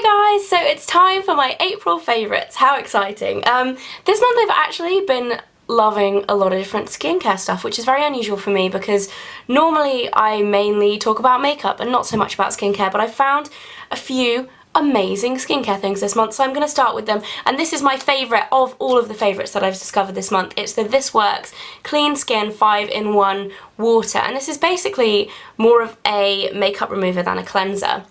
Hi guys, so it's time for my April favourites. How exciting. This month I've actually been loving a lot of different skincare stuff, which is very unusual for me because normally I mainly talk about makeup and not so much about skincare, but I found a few amazing skincare things this month, so I'm going to start with them. And this is my favourite of all of the favourites that I've discovered this month. It's the This Works Clean Skin 5-in-1 Water, and this is basically more of a makeup remover than a cleanser.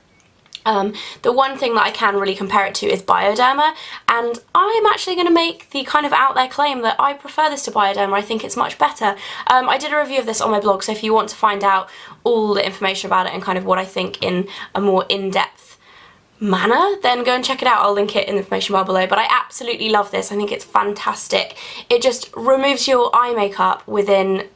The one thing that I can really compare it to is Bioderma, and I'm actually going to make the kind of out there claim that I prefer this to Bioderma. I think it's much better. I did a review of this on my blog, so if you want to find out all the information about it and kind of what I think in a more in-depth manner, then go and check it out. I'll link it in the information bar below, but I absolutely love this. I think it's fantastic. It just removes your eye makeup within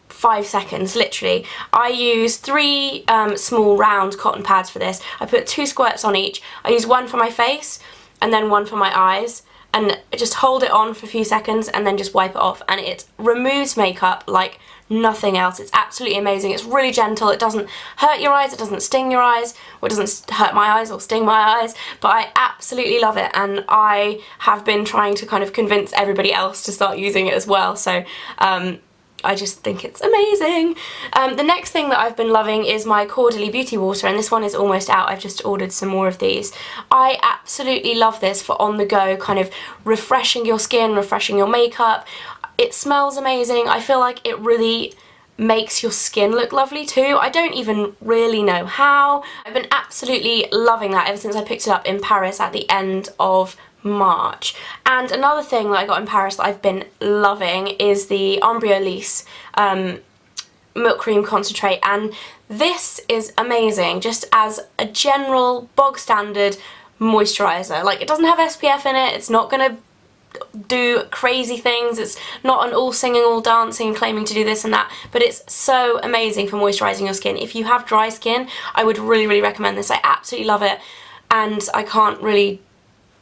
5 seconds, literally. I use 3 small round cotton pads for this. I put 2 squirts on each. I use one for my face and then one for my eyes, and just hold it on for a few seconds and then just wipe it off, and it removes makeup like nothing else. It's absolutely amazing. It's really gentle. It doesn't hurt your eyes, it doesn't sting your eyes, or it doesn't hurt my eyes or sting my eyes, but I absolutely love it, and I have been trying to kind of convince everybody else to start using it as well, so I just think it's amazing. The next thing that I've been loving is my Caudalie Beauty Water, and this one is almost out. I've just ordered some more of these. I absolutely love this for on the go, kind of refreshing your skin, refreshing your makeup. It smells amazing. I feel like it really makes your skin look lovely too. I don't even really know how. I've been absolutely loving that ever since I picked it up in Paris at the end of March. And another thing that I got in Paris that I've been loving is the Embryolisse milk cream concentrate, and this is amazing just as a general bog standard moisturiser. Like, it doesn't have SPF in it, it's not gonna do crazy things, it's not an all singing all dancing and claiming to do this and that, but it's so amazing for moisturising your skin. If you have dry skin, I would really recommend this. I absolutely love it, and I can't really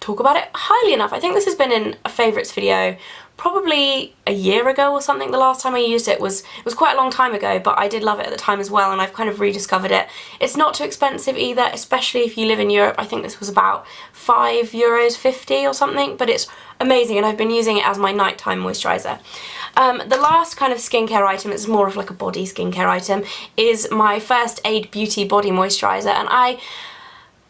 talk about it highly enough. I think this has been in a favourites video probably a year ago or something. The last time I used it was quite a long time ago, but I did love it at the time as well, and I've kind of rediscovered it. It's not too expensive either, especially if you live in Europe. I think this was about €5.50 or something, but it's amazing, and I've been using it as my nighttime moisturiser. The last kind of skincare item, it's more of like a body skincare item, is my First Aid Beauty Body Moisturiser, and I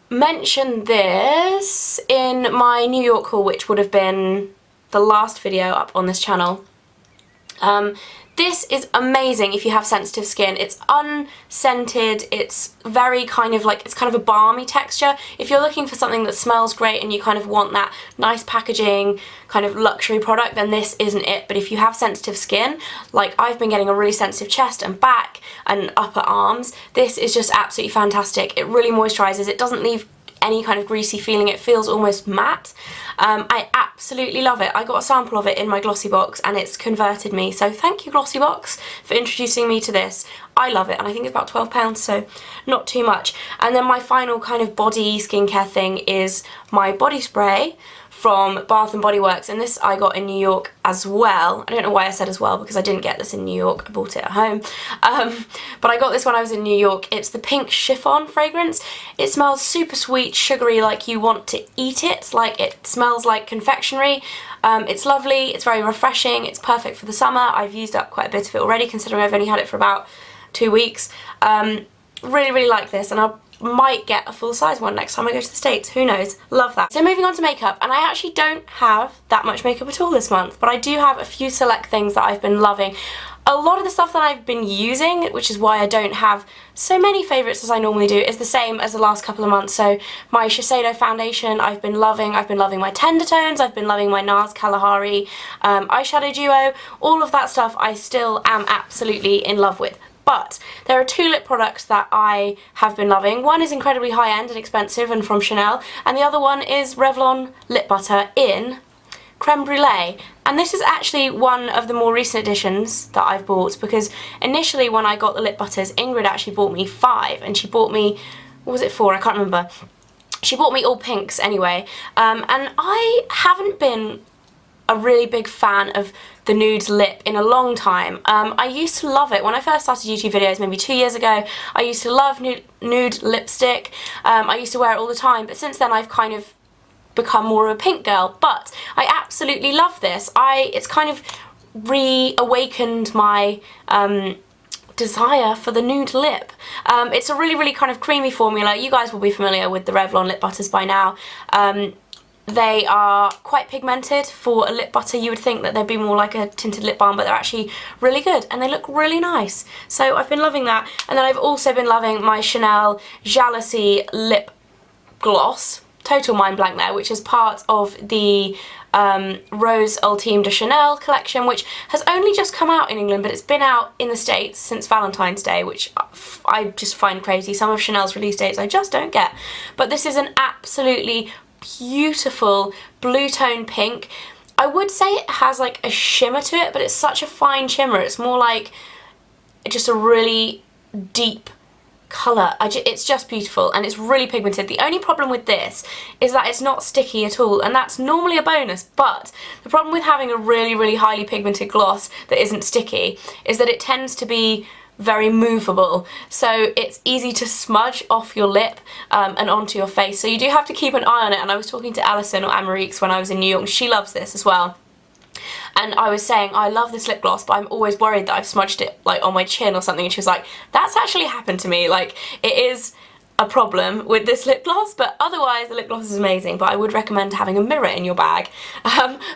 mentioned this in my New York haul, which would have been the last video up on this channel. This is amazing if you have sensitive skin. It's unscented, it's very kind of like, it's kind of a balmy texture. If you're looking for something that smells great and you kind of want that nice packaging kind of luxury product, then this isn't it. But if you have sensitive skin, like I've been getting a really sensitive chest and back and upper arms, this is just absolutely fantastic. It really moisturises, it doesn't leave any kind of greasy feeling, it feels almost matte. I absolutely love it. I got a sample of it in my Glossy box and it's converted me, so thank you Glossy box for introducing me to this. I love it, and I think it's about £12, so not too much. And then my final kind of body skincare thing is my body spray from Bath & Body Works, and this I got in New York as well. I don't know why I said as well, because I didn't get this in New York, I bought it at home. But I got this when I was in New York. It's the Pink Chiffon fragrance. It smells super sweet, sugary, like you want to eat it. Like, it smells like confectionery. It's lovely, it's very refreshing, it's perfect for the summer. I've used up quite a bit of it already, considering I've only had it for about 2 weeks. Really like this, and I might get a full-size one next time I go to the States, who knows. Love that. So moving on to makeup, and I actually don't have that much makeup at all this month, but I do have a few select things that I've been loving. A lot of the stuff that I've been using, which is why I don't have so many favourites as I normally do, is the same as the last couple of months. So my Shiseido foundation I've been loving my Tender Tones, I've been loving my NARS Kalahari eyeshadow duo. All of that stuff I still am absolutely in love with. But there are 2 lip products that I have been loving. One is incredibly high-end and expensive and from Chanel, and the other one is Revlon Lip Butter in Creme Brulee. And this is actually one of the more recent additions that I've bought, because initially when I got the lip butters, Ingrid actually bought me 5, and she bought me, what was it for? I can't remember. She bought me all pinks anyway, and I haven't been a really big fan of the nude lip in a long time. I used to love it when I first started YouTube videos maybe 2 years ago. I used to love nude lipstick. I used to wear it all the time, but since then I've kind of become more of a pink girl. But I absolutely love this. It's kind of reawakened my desire for the nude lip. It's a really kind of creamy formula. You guys will be familiar with the Revlon lip butters by now. They are quite pigmented for a lip butter. You would think that they'd be more like a tinted lip balm, but they're actually really good and they look really nice. So I've been loving that. And then I've also been loving my Chanel Jalousie lip gloss, total mind blank there, which is part of the Rose Ultime de Chanel collection, which has only just come out in England, but it's been out in the States since Valentine's Day, which I just find crazy. Some of Chanel's release dates I just don't get. But this is an absolutely beautiful blue tone pink. I would say it has like a shimmer to it, but it's such a fine shimmer. It's more like just a really deep colour. It's just beautiful and it's really pigmented. The only problem with this is that it's not sticky at all, and that's normally a bonus, but the problem with having a really highly pigmented gloss that isn't sticky is that it tends to be very movable, so it's easy to smudge off your lip and onto your face, so you do have to keep an eye on it. And I was talking to Alison or Amarique when I was in New York, and she loves this as well. And I was saying, I love this lip gloss, but I'm always worried that I've smudged it like on my chin or something. And she was like, that's actually happened to me. Like, it is a problem with this lip gloss, but otherwise the lip gloss is amazing. But I would recommend having a mirror in your bag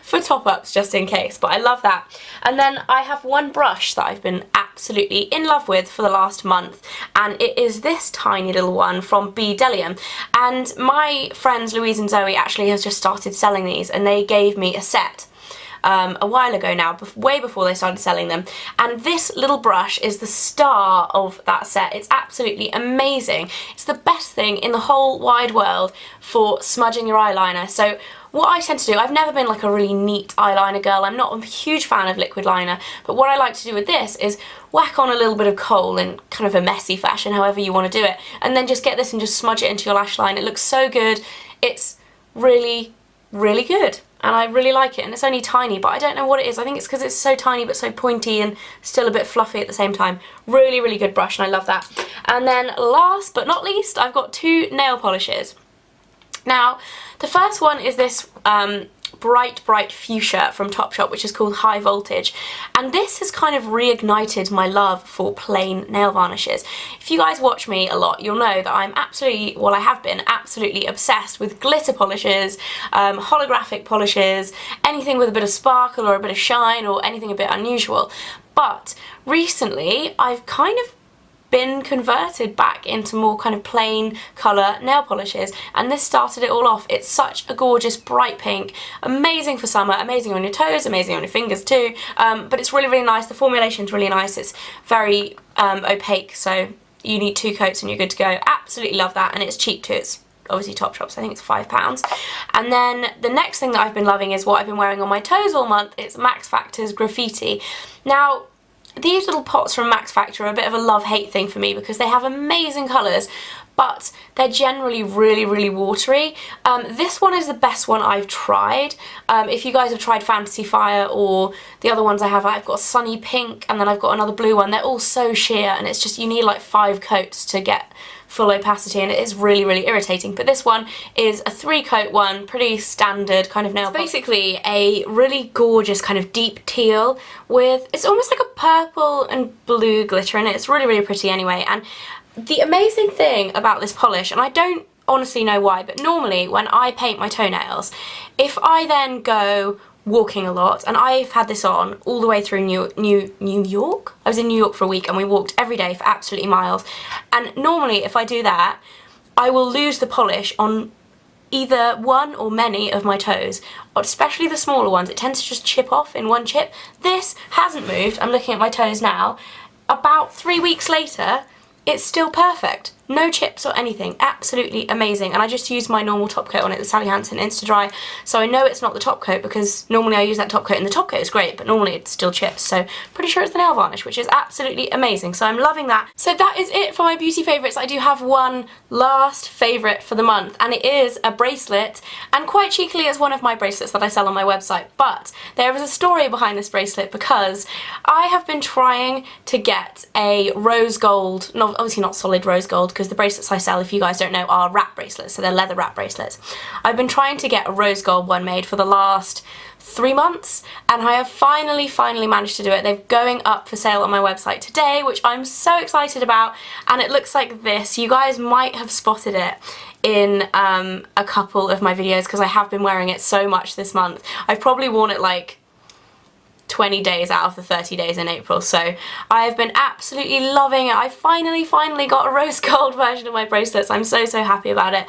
for top-ups just in case. But I love that. And then I have one brush that I've been absolutely in love with for the last month, and it is this tiny little one from B. Delium. And my friends Louise and Zoe actually has just started selling these, and they gave me a set a while ago now, way before they started selling them, and this little brush is the star of that set. It's absolutely amazing. It's the best thing in the whole wide world for smudging your eyeliner. So what I tend to do, I've never been like a really neat eyeliner girl. I'm not a huge fan of liquid liner, but what I like to do with this is whack on a little bit of kohl in kind of a messy fashion, however you want to do it, and then just get this and just smudge it into your lash line. It looks so good. It's really good. And I really like it, and it's only tiny, but I don't know what it is. I think it's because it's so tiny but so pointy and still a bit fluffy at the same time. Really good brush, and I love that. And then last but not least, I've got two nail polishes. Now, the first one is this bright fuchsia from Topshop, which is called High Voltage, and this has kind of reignited my love for plain nail varnishes. If you guys watch me a lot, you'll know that I'm absolutely, well, I have been absolutely obsessed with glitter polishes, holographic polishes, anything with a bit of sparkle or a bit of shine or anything a bit unusual. But recently I've kind of been converted back into more kind of plain colour nail polishes, and this started it all off. It's such a gorgeous bright pink, amazing for summer, amazing on your toes, amazing on your fingers too, but it's really nice. The formulation's really nice. It's very opaque, so you need 2 coats and you're good to go. Absolutely love that, and it's cheap too. It's obviously Topshop, so I think it's £5. And then the next thing that I've been loving is what I've been wearing on my toes all month. It's Max Factor's Graffiti. Now, these little pots from Max Factor are a bit of a love-hate thing for me because they have amazing colours, but they're generally really watery. This one is the best one I've tried. If you guys have tried Fantasy Fire or the other ones I've got a Sunny Pink, and then I've got another blue one. They're all so sheer, and it's just, you need like 5 coats to get full opacity, and it is really irritating. But this one is a 3-coat one, pretty standard kind of nail polish. Basically a really gorgeous kind of deep teal with, it's almost like a purple and blue glitter in it. It's really pretty anyway. And the amazing thing about this polish, and I don't honestly know why, but normally when I paint my toenails, if I then go walking a lot, and I've had this on all the way through New York. I was in New York for a week and we walked every day for absolutely miles, and normally if I do that I will lose the polish on either one or many of my toes, especially the smaller ones. It tends to just chip off in one chip. This hasn't moved. I'm looking at my toes now. About 3 weeks later, it's still perfect. no chips or anything. Absolutely amazing. And I just used my normal top coat on it, the Sally Hansen Insta Dry, so I know it's not the top coat because normally I use that top coat and the top coat is great, but normally it's still chips, so pretty sure it's the nail varnish, which is absolutely amazing. So I'm loving that. So that is it for my beauty favourites. I do have one last favourite for the month, and it is a bracelet, and quite cheekily it's one of my bracelets that I sell on my website, but there is a story behind this bracelet because I have been trying to get a rose gold, obviously not solid rose gold, because the bracelets I sell, if you guys don't know, are wrap bracelets, so they're leather wrap bracelets. I've been trying to get a rose gold one made for the last 3 months, and I have finally managed to do it. They're going up for sale on my website today, which I'm so excited about, and it looks like this. You guys might have spotted it in a couple of my videos because I have been wearing it so much this month. I've probably worn it like 20 days out of the 30 days in April, so I've been absolutely loving it. I finally got a rose gold version of my bracelets. I'm so happy about it.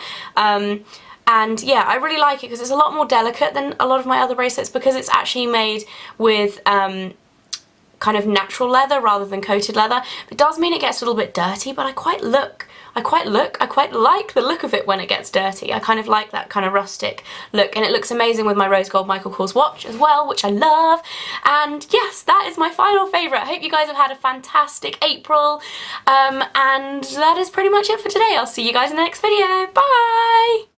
And yeah, I really like it because it's a lot more delicate than a lot of my other bracelets because it's actually made with kind of natural leather rather than coated leather. It does mean it gets a little bit dirty, but I quite like the look of it when it gets dirty. I kind of like that kind of rustic look, and it looks amazing with my rose gold Michael Kors watch as well, which I love. And yes, that is my final favourite. I hope you guys have had a fantastic April, and that is pretty much it for today. I'll see you guys in the next video. Bye!